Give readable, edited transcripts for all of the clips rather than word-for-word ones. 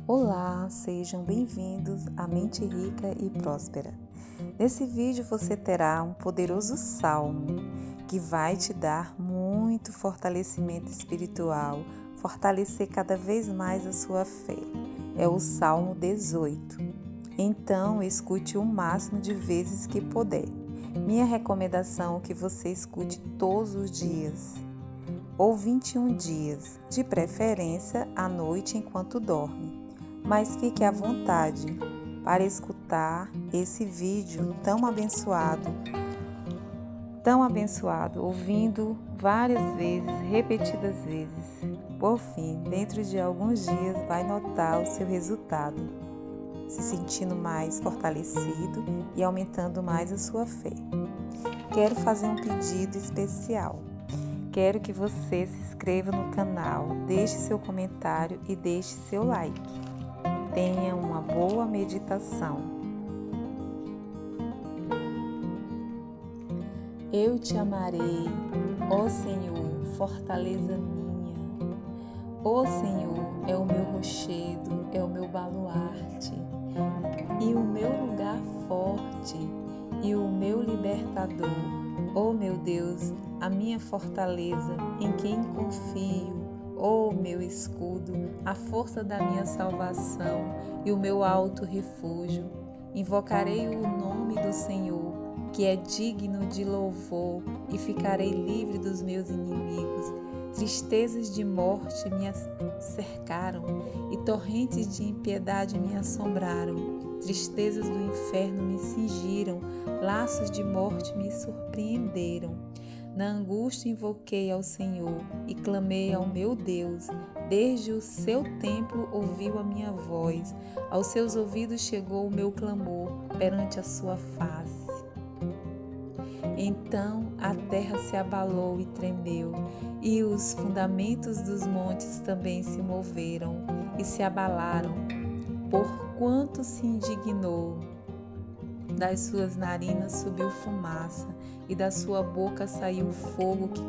Olá, sejam bem-vindos à Mente Rica e Próspera. Nesse vídeo você terá um poderoso salmo que vai te dar muito fortalecimento espiritual, fortalecer cada vez mais a sua fé. É o Salmo 18. Então, escute o máximo de vezes que puder. Minha recomendação é que você escute todos os dias, ou 21 dias, de preferência à noite enquanto dorme. Mas fique à vontade para escutar esse vídeo tão abençoado, ouvindo várias vezes, repetidas vezes. Por fim, dentro de alguns dias vai notar o seu resultado, se sentindo mais fortalecido e aumentando mais a sua fé. Quero fazer um pedido especial. Quero que você se inscreva no canal, deixe seu comentário e deixe seu like. Tenha uma boa meditação. Eu te amarei, ó Senhor, fortaleza minha. Ó Senhor, é o meu rochedo, é o meu baluarte, e o meu lugar forte, e o meu libertador. Ó meu Deus, a minha fortaleza, em quem confio. Ó meu escudo, a força da minha salvação e o meu alto refúgio. Invocarei o nome do Senhor, que é digno de louvor, e ficarei livre dos meus inimigos. Tristezas de morte me cercaram e torrentes de impiedade me assombraram. Tristezas do inferno me cingiram, laços de morte me surpreenderam. Na angústia invoquei ao Senhor e clamei ao meu Deus. Desde o seu templo ouviu a minha voz, aos seus ouvidos chegou o meu clamor perante a sua face. Então a terra se abalou e tremeu, e os fundamentos dos montes também se moveram e se abalaram, porquanto se indignou. Das suas narinas subiu fumaça, e da sua boca saiu fogo que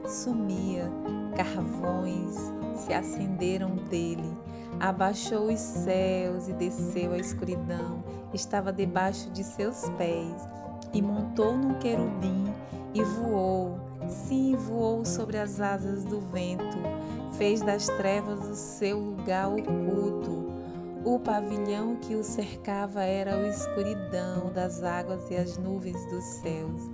consumia. Carvões se acenderam dele. Abaixou os céus e desceu a escuridão. Estava debaixo de seus pés, e montou num querubim, e voou. Sim, voou sobre as asas do vento. Fez das trevas o seu lugar oculto. O pavilhão que o cercava era a escuridão das águas e as nuvens dos céus.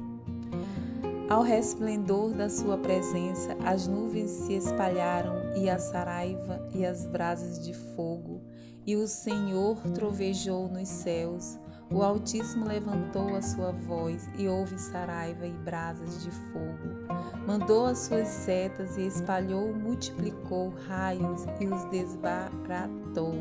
Ao resplendor da sua presença, as nuvens se espalharam, e a saraiva e as brasas de fogo. E o Senhor trovejou nos céus. O Altíssimo levantou a sua voz, e houve saraiva e brasas de fogo. Mandou as suas setas e espalhou, multiplicou raios e os desbaratou.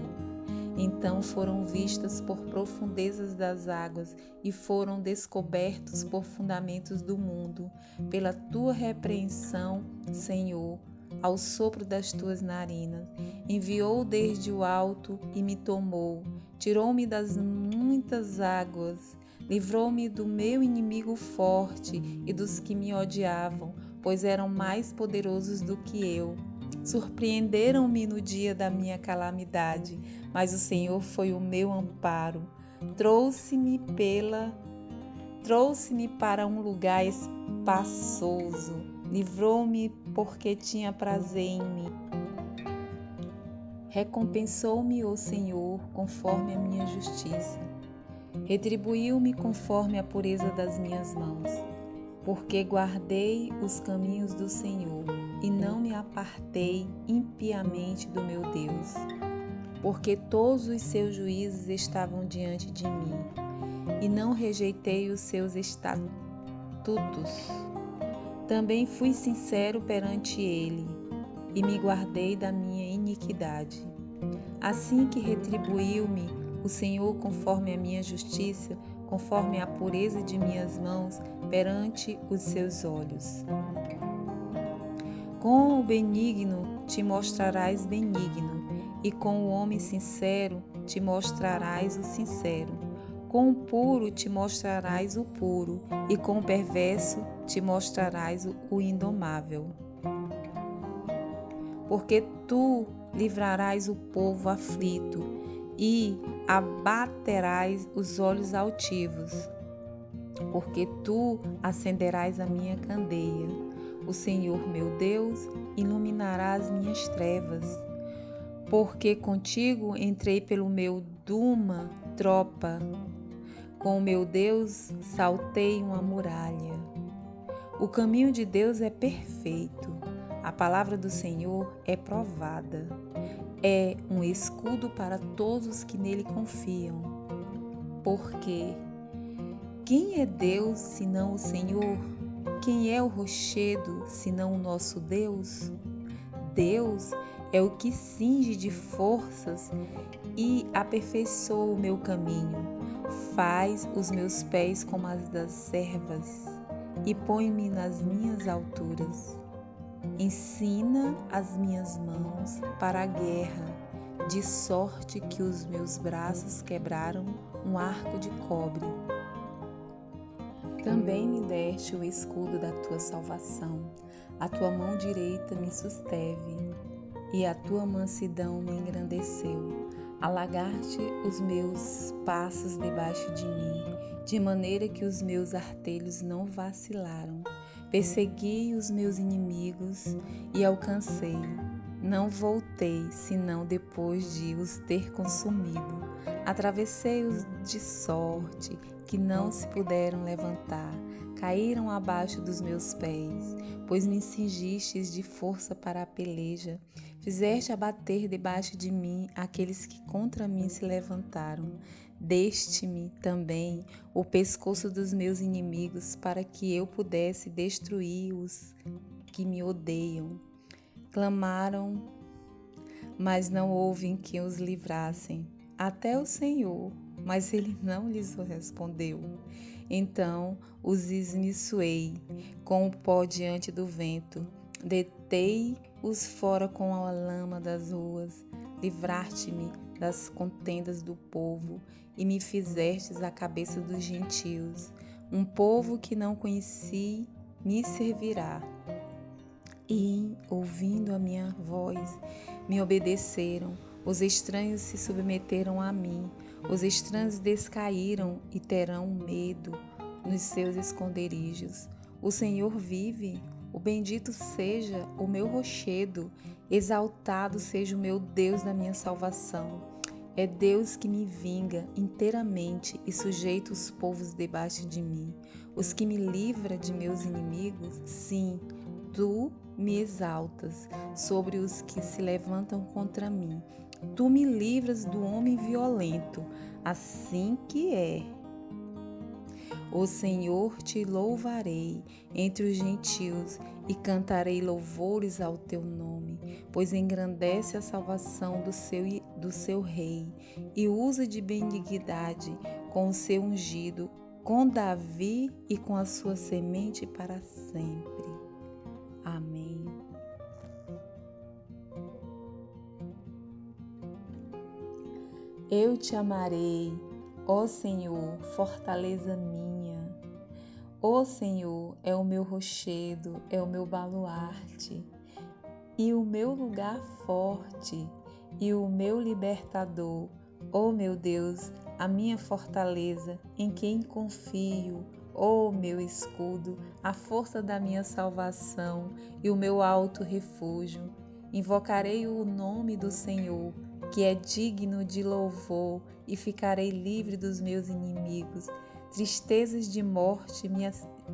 Então foram vistas por profundezas das águas e foram descobertos por fundamentos do mundo. Pela tua repreensão, Senhor, ao sopro das tuas narinas, enviou desde o alto e me tomou, tirou-me das muitas águas, livrou-me do meu inimigo forte e dos que me odiavam, pois eram mais poderosos do que eu. Surpreenderam-me no dia da minha calamidade, mas o Senhor foi o meu amparo. Trouxe-me para um lugar espaçoso, livrou-me porque tinha prazer em mim. Recompensou-me o Senhor conforme a minha justiça, retribuiu-me conforme a pureza das minhas mãos, porque guardei os caminhos do Senhor e não me apartei impiamente do meu Deus, porque todos os seus juízos estavam diante de mim, e não rejeitei os seus estatutos. Também fui sincero perante ele, e me guardei da minha iniquidade. Assim que retribuiu-me o Senhor conforme a minha justiça, conforme a pureza de minhas mãos perante os seus olhos. Com o benigno te mostrarás benigno, e com o homem sincero te mostrarás o sincero. Com o puro te mostrarás o puro, e com o perverso te mostrarás o indomável. Porque tu livrarás o povo aflito e abaterás os olhos altivos, porque tu acenderás a minha candeia. O Senhor meu Deus iluminará as minhas trevas, porque contigo entrei pelo meu Duma tropa, com o meu Deus saltei uma muralha. O caminho de Deus é perfeito, a palavra do Senhor é provada, é um escudo para todos os que nele confiam. Porque quem é Deus senão o Senhor? Quem é o rochedo senão o nosso Deus? Deus é o que cinge de forças e aperfeiçoa o meu caminho, faz os meus pés como as das servas e põe-me nas minhas alturas. Ensina as minhas mãos para a guerra, de sorte que os meus braços quebraram um arco de cobre. Também me deste o escudo da tua salvação, a tua mão direita me susteve, e a tua mansidão me engrandeceu. Alagaste os meus passos debaixo de mim, de maneira que os meus artelhos não vacilaram. Persegui os meus inimigos e alcancei. Não voltei, senão depois de os ter consumido. Atravessei-os de sorte que não se puderam levantar. Caíram abaixo dos meus pés, pois me cingistes de força para a peleja. Fizeste abater debaixo de mim aqueles que contra mim se levantaram. Deste-me também o pescoço dos meus inimigos, para que eu pudesse destruir os que me odeiam. Clamaram, mas não houve quem os livrassem. Até o Senhor, mas ele não lhes respondeu. Então os esmiçoei com o pó diante do vento. Detei-os fora com a lama das ruas. Livraste-me das contendas do povo e me fizestes a cabeça dos gentios. Um povo que não conheci me servirá. E, ouvindo a minha voz, me obedeceram. Os estranhos se submeteram a mim. Os estranhos descaíram e terão medo nos seus esconderijos. O Senhor vive. O bendito seja o meu rochedo. Exaltado seja o meu Deus da minha salvação. É Deus que me vinga inteiramente e sujeita os povos debaixo de mim. Os que me livra de meus inimigos, sim, tu me exaltas sobre os que se levantam contra mim. Tu me livras do homem violento, assim que é. O Senhor te louvarei entre os gentios e cantarei louvores ao teu nome, pois engrandece a salvação do seu rei e usa de benignidade com o seu ungido, com Davi e com a sua semente para sempre. Amém. Eu te amarei, ó Senhor, fortaleza minha. Ó Senhor é o meu rochedo, é o meu baluarte, e o meu lugar forte, e o meu libertador. Ó meu Deus, a minha fortaleza, em quem confio. Ó meu escudo, a força da minha salvação e o meu alto refúgio. Invocarei o nome do Senhor, que é digno de louvor, e ficarei livre dos meus inimigos. Tristezas de morte me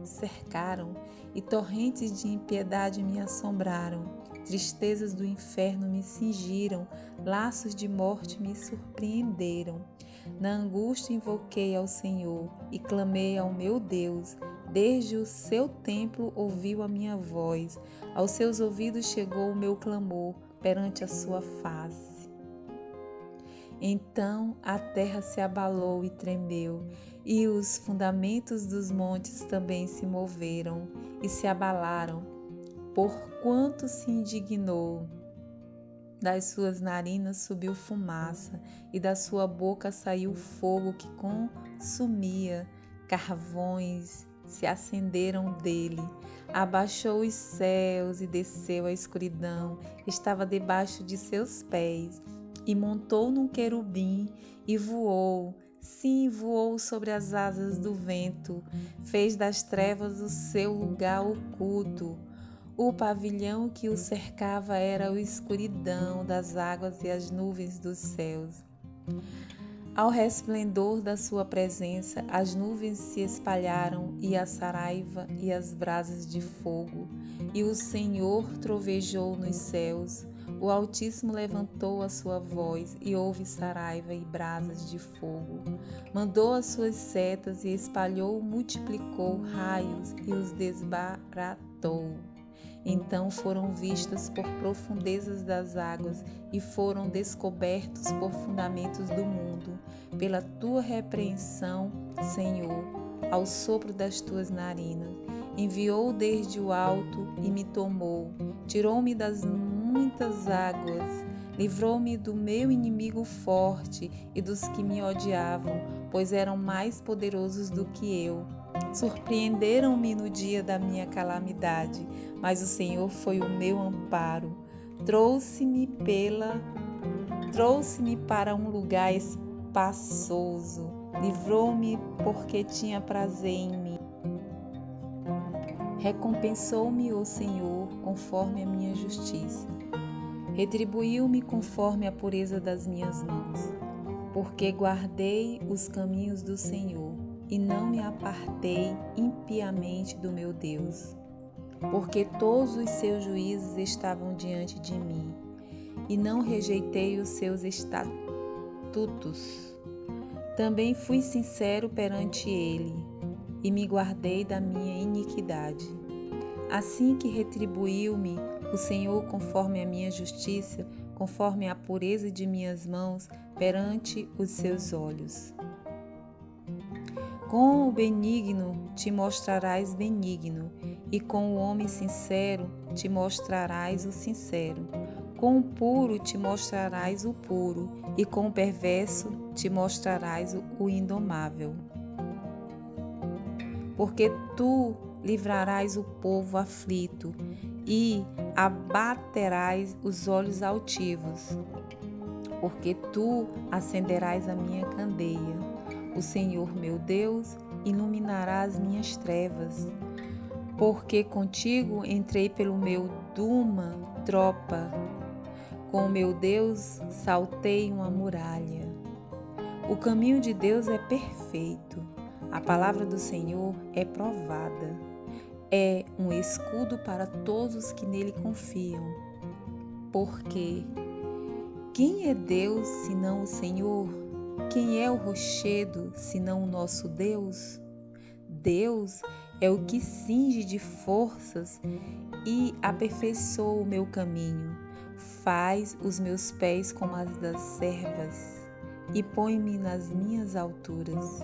cercaram e torrentes de impiedade me assombraram. Tristezas do inferno me cingiram, laços de morte me surpreenderam. Na angústia invoquei ao Senhor e clamei ao meu Deus. Desde o seu templo ouviu a minha voz, aos seus ouvidos chegou o meu clamor perante a sua face. Então a terra se abalou e tremeu, e os fundamentos dos montes também se moveram e se abalaram, porquanto se indignou. Das suas narinas subiu fumaça, e da sua boca saiu fogo que consumia carvões se acenderam dele. Abaixou os céus e desceu a escuridão, estava debaixo de seus pés. E montou num querubim e voou, sim, voou sobre as asas do vento, fez das trevas o seu lugar oculto. O pavilhão que o cercava era a escuridão das águas e as nuvens dos céus. Ao resplendor da sua presença, as nuvens se espalharam e a saraiva e as brasas de fogo. E o Senhor trovejou nos céus. O Altíssimo levantou a sua voz e houve saraiva e brasas de fogo. Mandou as suas setas e espalhou, multiplicou raios e os desbaratou. Então foram vistas por profundezas das águas e foram descobertos por fundamentos do mundo. Pela tua repreensão, Senhor, ao sopro das tuas narinas, enviou desde o alto e me tomou, tirou-me das muitas águas, livrou-me do meu inimigo forte e dos que me odiavam, pois eram mais poderosos do que eu. Surpreenderam-me no dia da minha calamidade, mas o Senhor foi o meu amparo. Trouxe-me para um lugar espaçoso, livrou-me porque tinha prazer em mim. Recompensou-me o Senhor conforme a minha justiça. Retribuiu-me conforme a pureza das minhas mãos, porque guardei os caminhos do Senhor e não me apartei impiamente do meu Deus. Porque todos os seus juízos estavam diante de mim, e não rejeitei os seus estatutos. Também fui sincero perante ele, e me guardei da minha iniquidade. Assim que retribuiu-me o Senhor conforme a minha justiça, conforme a pureza de minhas mãos perante os seus olhos. Com o benigno te mostrarás benigno, e com o homem sincero te mostrarás o sincero. Com o puro te mostrarás o puro, e com o perverso te mostrarás o indomável. Porque tu livrarás o povo aflito, e abaterás os olhos altivos. Porque tu acenderás a minha candeia. O Senhor meu Deus iluminará as minhas trevas, porque contigo entrei pelo meu Duma tropa, com o meu Deus saltei uma muralha. O caminho de Deus é perfeito, a palavra do Senhor é provada, é um escudo para todos os que nele confiam. Porque quem é Deus senão o Senhor? Quem é o rochedo, senão o nosso Deus? Deus é o que cinge de forças e aperfeiçoa o meu caminho. Faz os meus pés como as das servas e põe-me nas minhas alturas.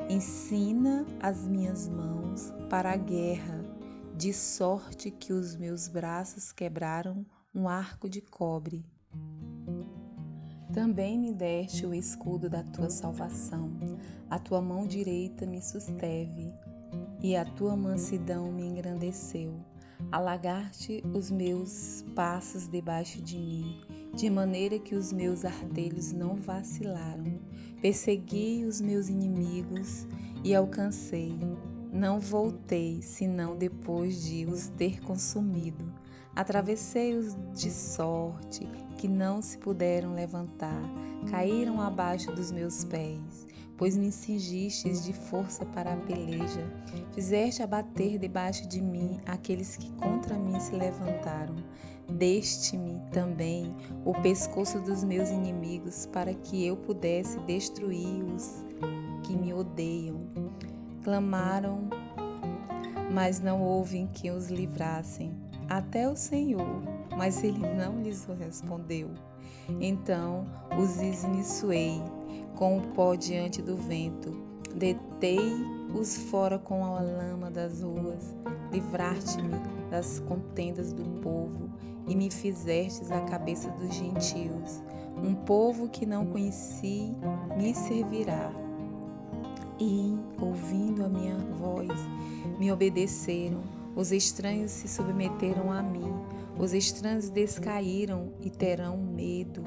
Ensina as minhas mãos para a guerra, de sorte que os meus braços quebraram um arco de cobre. Também me deste o escudo da tua salvação, a tua mão direita me susteve, e a tua mansidão me engrandeceu. Alargaste os meus passos debaixo de mim, de maneira que os meus artelhos não vacilaram. Persegui os meus inimigos e alcancei. Não voltei, senão depois de os ter consumido. Atravessei-os de sorte que não se puderam levantar, caíram abaixo dos meus pés, pois me cingistes de força para a peleja, fizeste abater debaixo de mim aqueles que contra mim se levantaram. Deste-me também o pescoço dos meus inimigos, para que eu pudesse destruir os que me odeiam. Clamaram, mas não houve em que os livrassem. Até o Senhor, mas ele não lhes respondeu. Então os esmiçoei com o pó diante do vento, detei-os fora com a lama das ruas, livraste-me das contendas do povo e me fizestes a cabeça dos gentios. Um povo que não conheci me servirá. e, ouvindo a minha voz, me obedeceram. Os estranhos se submeteram a mim. Os estranhos descaíram e terão medo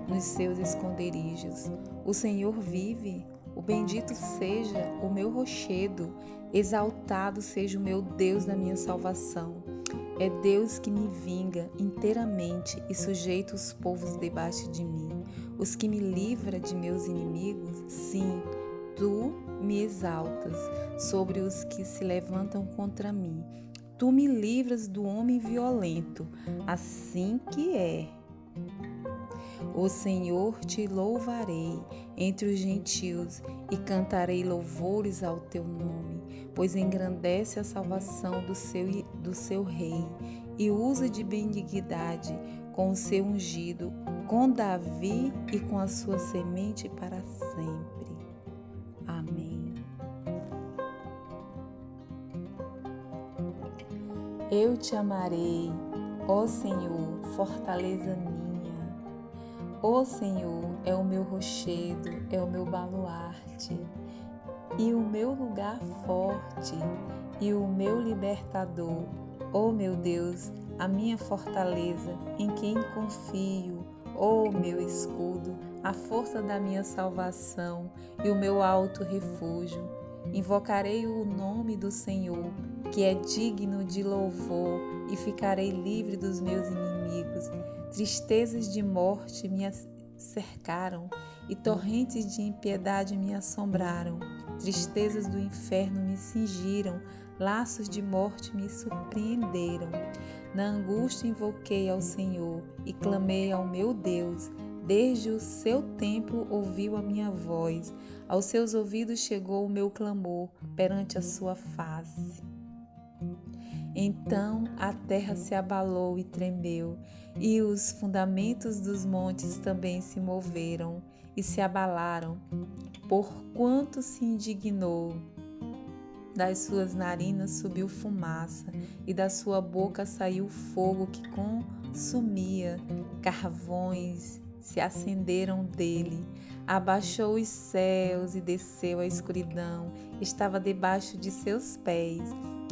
nos seus esconderijos. O Senhor vive. O bendito seja o meu rochedo. Exaltado seja o meu Deus da minha salvação. É Deus que me vinga inteiramente e sujeita os povos debaixo de mim. Os que me livra de meus inimigos, sim, tu me exaltas sobre os que se levantam contra mim. Tu me livras do homem violento, assim que é. O Senhor te louvarei entre os gentios e cantarei louvores ao teu nome, pois engrandece a salvação do seu rei e usa de benignidade com o seu ungido, com Davi e com a sua semente para sempre. Amém. Eu te amarei, ó Senhor, fortaleza minha. Ó Senhor é o meu rochedo, é o meu baluarte, e o meu lugar forte, e o meu libertador. Ó meu Deus, a minha fortaleza, em quem confio. Ó meu escudo, a força da minha salvação e o meu alto refúgio. Invocarei o nome do Senhor, que é digno de louvor, e ficarei livre dos meus inimigos. Tristezas de morte me cercaram e torrentes de impiedade me assombraram. Tristezas do inferno me cingiram, laços de morte me surpreenderam. Na angústia invoquei ao Senhor e clamei ao meu Deus. Desde o seu templo ouviu a minha voz, aos seus ouvidos chegou o meu clamor perante a sua face. Então a terra se abalou e tremeu, e os fundamentos dos montes também se moveram e se abalaram, porquanto se indignou. Das suas narinas subiu fumaça, e da sua boca saiu fogo que consumia. Carvões se acenderam dele. Abaixou os céus e desceu a escuridão. Estava debaixo de seus pés.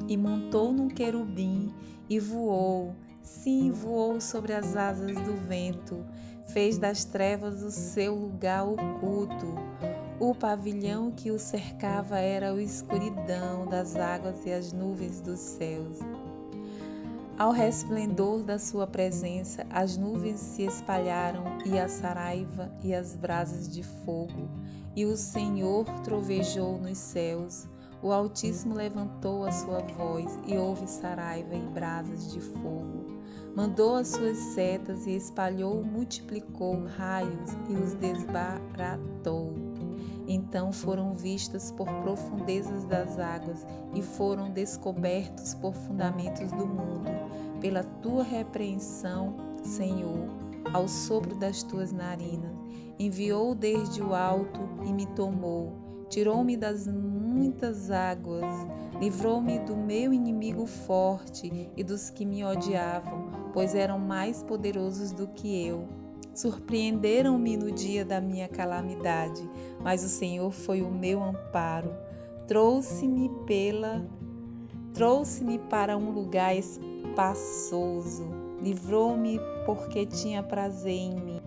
E montou num querubim e voou. Sim, voou sobre as asas do vento. Fez das trevas o seu lugar oculto. O pavilhão que o cercava era a escuridão das águas e as nuvens dos céus. Ao resplendor da sua presença, as nuvens se espalharam e a saraiva e as brasas de fogo. E o Senhor trovejou nos céus. O Altíssimo levantou a sua voz e houve saraiva e brasas de fogo. Mandou as suas setas e espalhou, multiplicou raios e os desbaratou. Então foram vistas por profundezas das águas e foram descobertos por fundamentos do mundo. Pela tua repreensão, Senhor, ao sopro das tuas narinas, enviou desde o alto e me tomou. Tirou-me das muitas águas, livrou-me do meu inimigo forte e dos que me odiavam, pois eram mais poderosos do que eu. Surpreenderam-me no dia da minha calamidade, mas o Senhor foi o meu amparo. Trouxe-me para um lugar espaçoso, livrou-me porque tinha prazer em mim.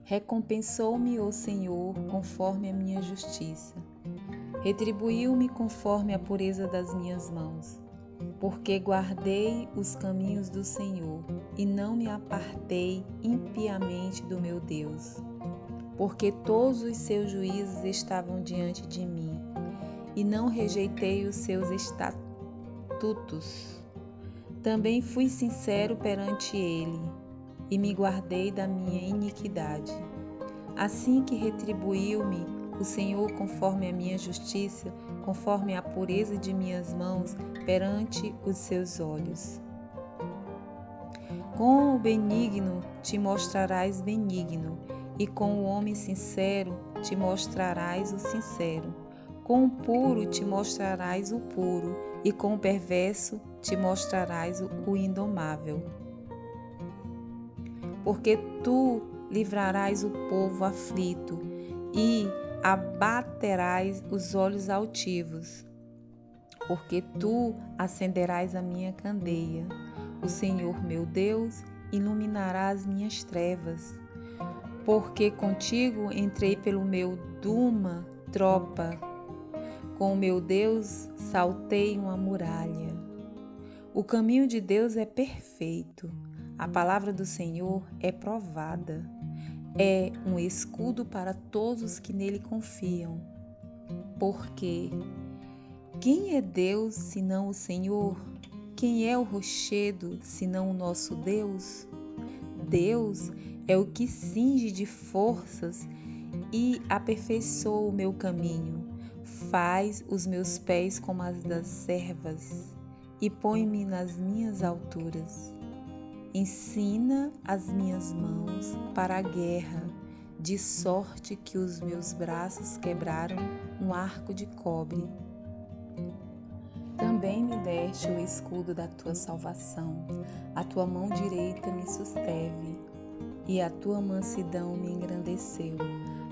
Recompensou-me o Senhor conforme a minha justiça. Retribuiu-me conforme a pureza das minhas mãos. Porque guardei os caminhos do Senhor e não me apartei impiamente do meu Deus. Porque todos os seus juízos estavam diante de mim e não rejeitei os seus estatutos. Também fui sincero perante ele e me guardei da minha iniquidade. Assim que retribuiu-me o Senhor conforme a minha justiça, conforme a pureza de minhas mãos perante os seus olhos. Com o benigno te mostrarás benigno, e com o homem sincero te mostrarás o sincero. Com o puro te mostrarás o puro, e com o perverso te mostrarás o indomável. Porque tu livrarás o povo aflito, e abaterás os olhos altivos, porque tu acenderás a minha candeia. O Senhor meu Deus iluminará as minhas trevas. Porque contigo entrei pelo meu Duma tropa, com o meu Deus saltei uma muralha. O caminho de Deus é perfeito, a palavra do Senhor é provada. É um escudo para todos os que nele confiam. Porque quem é Deus senão o Senhor? Quem é o rochedo senão o nosso Deus? Deus é o que cinge de forças e aperfeiçoa o meu caminho. Faz os meus pés como as das servas e põe-me nas minhas alturas. Ensina as minhas mãos para a guerra, de sorte que os meus braços quebraram um arco de cobre. Também me deste o escudo da tua salvação, a tua mão direita me susteve, e a tua mansidão me engrandeceu.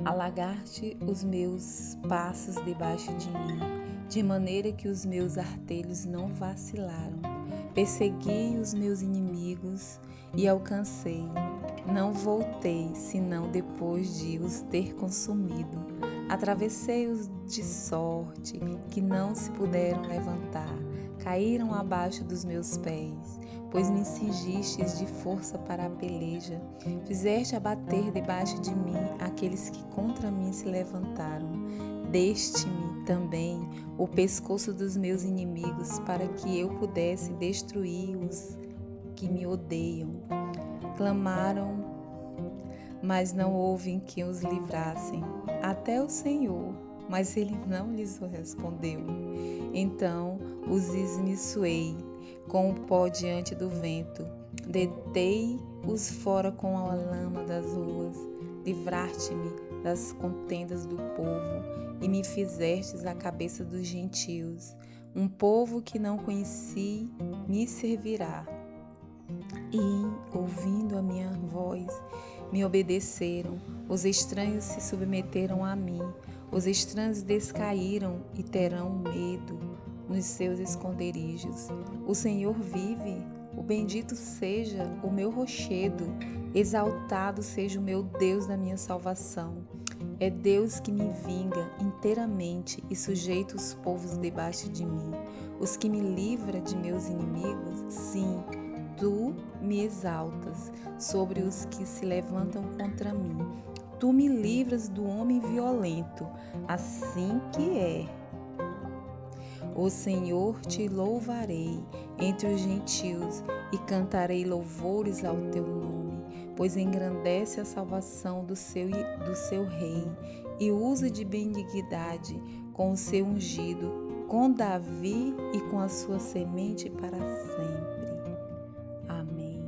Alargaste os meus passos debaixo de mim, de maneira que os meus artelhos não vacilaram. Persegui os meus inimigos e alcancei. Não voltei, senão depois de os ter consumido. Atravessei-os de sorte que não se puderam levantar. Caíram abaixo dos meus pés, pois me cingistes de força para a peleja. Fizeste abater debaixo de mim aqueles que contra mim se levantaram. Deste-me também o pescoço dos meus inimigos, para que eu pudesse destruir os que me odeiam. Clamaram, mas não houve quem os livrassem, até o Senhor, mas ele não lhes respondeu. Então os esmiçoei com o pó diante do vento, deitei-os fora com a lama das ruas, livraste-me das contendas do povo, e me fizestes a cabeça dos gentios. Um povo que não conheci me servirá. E, ouvindo a minha voz, me obedeceram. Os estranhos se submeteram a mim. Os estranhos descaíram e terão medo nos seus esconderijos. O Senhor vive, o bendito seja o meu rochedo, exaltado seja o meu Deus da minha salvação. É Deus que me vinga inteiramente e sujeita os povos debaixo de mim. Os que me livra de meus inimigos, sim, tu me exaltas sobre os que se levantam contra mim. Tu me livras do homem violento, assim que é. O Senhor te louvarei entre os gentios e cantarei louvores ao teu nome, pois engrandece a salvação do seu rei e usa de benignidade com o seu ungido, com Davi e com a sua semente para sempre. Amém.